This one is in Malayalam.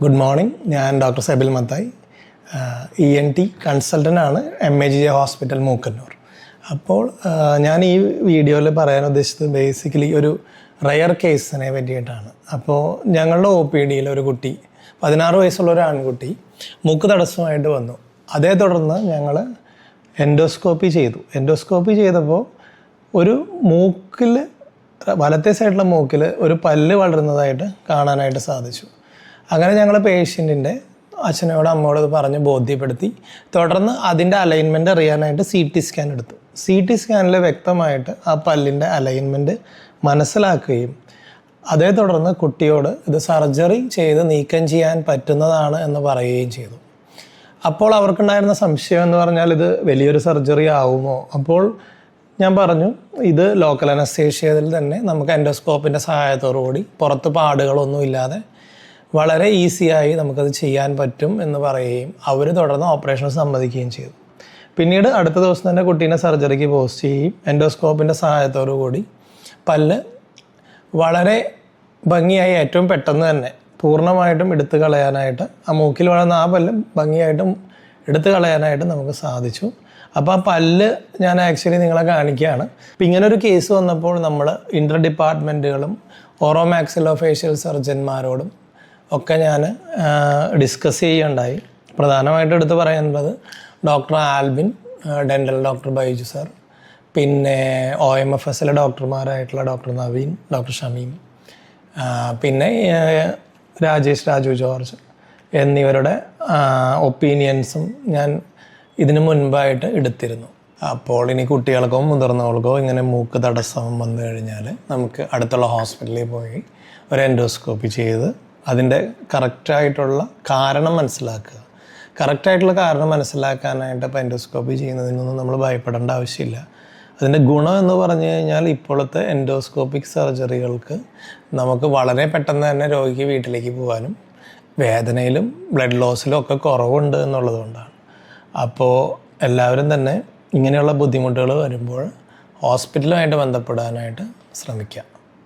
Good morning. ഞാൻ ഡോക്ടർ സെബിൽ മത്തായി, ENT കൺസൾട്ടൻ്റാണ്, MAGJ ഹോസ്പിറ്റൽ മൂക്കന്നൂർ. അപ്പോൾ ഞാൻ ഈ വീഡിയോയിൽ പറയാൻ ഉദ്ദേശിച്ചത് ബേസിക്കലി ഒരു റയർ കേസിനെ പറ്റിയിട്ടാണ്. അപ്പോൾ ഞങ്ങളുടെ OPDയിൽ ഒരു കുട്ടി, 16 വയസ്സുള്ള ഒരു ആൺകുട്ടി മൂക്ക് തടസ്സമായിട്ട് വന്നു. അതേ തുടർന്ന് ഞങ്ങൾ എൻഡോസ്കോപ്പി ചെയ്തു. എൻഡോസ്കോപ്പി ചെയ്തപ്പോൾ ഒരു മൂക്കിൽ, വലത്തെ സൈഡിലെ മൂക്കിൽ ഒരു പല്ല് വളരുന്നതായിട്ട് കാണാനായിട്ട് സാധിച്ചു. അങ്ങനെ ഞങ്ങൾ പേഷ്യൻറ്റിൻ്റെ അച്ഛനോട് അമ്മയോട് പറഞ്ഞ് ബോധ്യപ്പെടുത്തി. തുടർന്ന് അതിൻ്റെ അലൈൻമെൻറ്റ് അറിയാനായിട്ട് CT സ്കാൻ എടുത്തു. CT സ്കാനിൽ വ്യക്തമായിട്ട് ആ പല്ലിൻ്റെ അലൈൻമെൻറ്റ് മനസ്സിലാക്കുകയും അതേ തുടർന്ന് കുട്ടിയോട് ഇത് സർജറി ചെയ്ത് നീക്കം ചെയ്യാൻ പറ്റുന്നതാണ് എന്ന് പറയുകയും ചെയ്തു. അപ്പോൾ അവർക്കുണ്ടായിരുന്ന സംശയം എന്ന് പറഞ്ഞാൽ ഇത് വലിയൊരു സർജറി ആവുമോ. അപ്പോൾ ഞാൻ പറഞ്ഞു, ഇത് ലോക്കൽ അനസ്തേഷ്യയിൽ തന്നെ നമുക്ക് എൻഡോസ്കോപ്പിൻ്റെ സഹായത്തോടു കൂടി പുറത്ത് പാടുകളൊന്നും ഇല്ലാതെ വളരെ ഈസിയായി നമുക്കത് ചെയ്യാൻ പറ്റും എന്ന് പറയുകയും അവർ തുടർന്ന് ഓപ്പറേഷൻ സമ്മതിക്കുകയും ചെയ്തു. പിന്നീട് അടുത്ത ദിവസം തന്നെ കുട്ടീനെ സർജറിക്ക് പോസ്റ്റ് ചെയ്യുകയും എൻഡോസ്കോപ്പിൻ്റെ സഹായത്തോടു കൂടി പല്ല് വളരെ ഭംഗിയായി ഏറ്റവും പെട്ടെന്ന് തന്നെ പൂർണ്ണമായിട്ടും എടുത്തു കളയാനായിട്ട്, ആ മൂക്കിൽ വളർന്ന ആ പല്ല് ഭംഗിയായിട്ടും എടുത്തു കളയാനായിട്ട് നമുക്ക് സാധിച്ചു. അപ്പോൾ ആ പല്ല് ഞാൻ ആക്ച്വലി നിങ്ങളെ കാണിക്കുകയാണ്. അപ്പോൾ ഇങ്ങനൊരു കേസ് വന്നപ്പോൾ നമ്മൾ ഇൻ്റർ ഡിപ്പാർട്ട്മെൻറ്റുകളും ഓറോമാക്സിലോഫേഷ്യൽ സർജന്മാരോടും ഒക്കെ ഞാൻ ഡിസ്കസ് ചെയ്യുകയുണ്ടായി. പ്രധാനമായിട്ട് എടുത്ത് പറയുന്നത് doctor Albin, dental doctor Baiju sir, പിന്നെ OMFSലെ ഡോക്ടർമാരായിട്ടുള്ള ഡോക്ടർ നവീൻ, ഡോക്ടർ ഷമീം, പിന്നെ രാജു ജോർജ് എന്നിവരുടെ ഒപ്പീനിയൻസും ഞാൻ ഇതിനു മുൻപായിട്ട് എടുത്തിരുന്നു. അപ്പോൾ ഇനി കുട്ടികൾക്കോ മുതിർന്നവർക്കോ ഇങ്ങനെ മൂക്ക് തടസ്സം വന്നു കഴിഞ്ഞാൽ നമുക്ക് അടുത്തുള്ള ഹോസ്പിറ്റലിൽ പോയി ഒരു എൻഡോസ്കോപ്പി ചെയ്ത് അതിൻ്റെ കറക്റ്റായിട്ടുള്ള കാരണം മനസ്സിലാക്കുക. കറക്റ്റായിട്ടുള്ള കാരണം മനസ്സിലാക്കാനായിട്ട് ഇപ്പോൾ എൻഡോസ്കോപ്പി ചെയ്യുന്നതിനൊന്നും നമ്മൾ ഭയപ്പെടേണ്ട ആവശ്യമില്ല. അതിൻ്റെ ഗുണം എന്ന് പറഞ്ഞു കഴിഞ്ഞാൽ ഇപ്പോഴത്തെ എൻഡോസ്കോപ്പിക് സർജറികൾക്ക് നമുക്ക് വളരെ പെട്ടെന്ന് തന്നെ രോഗിക്ക് വീട്ടിലേക്ക് പോകാനും വേദനയിലും ബ്ലഡ് ലോസിലും ഒക്കെ കുറവുണ്ട് എന്നുള്ളതുകൊണ്ടാണ്. അപ്പോൾ എല്ലാവരും തന്നെ ഇങ്ങനെയുള്ള ബുദ്ധിമുട്ടുകൾ വരുമ്പോൾ ഹോസ്പിറ്റലുമായിട്ട് ബന്ധപ്പെടാനായിട്ട് ശ്രമിക്കുക.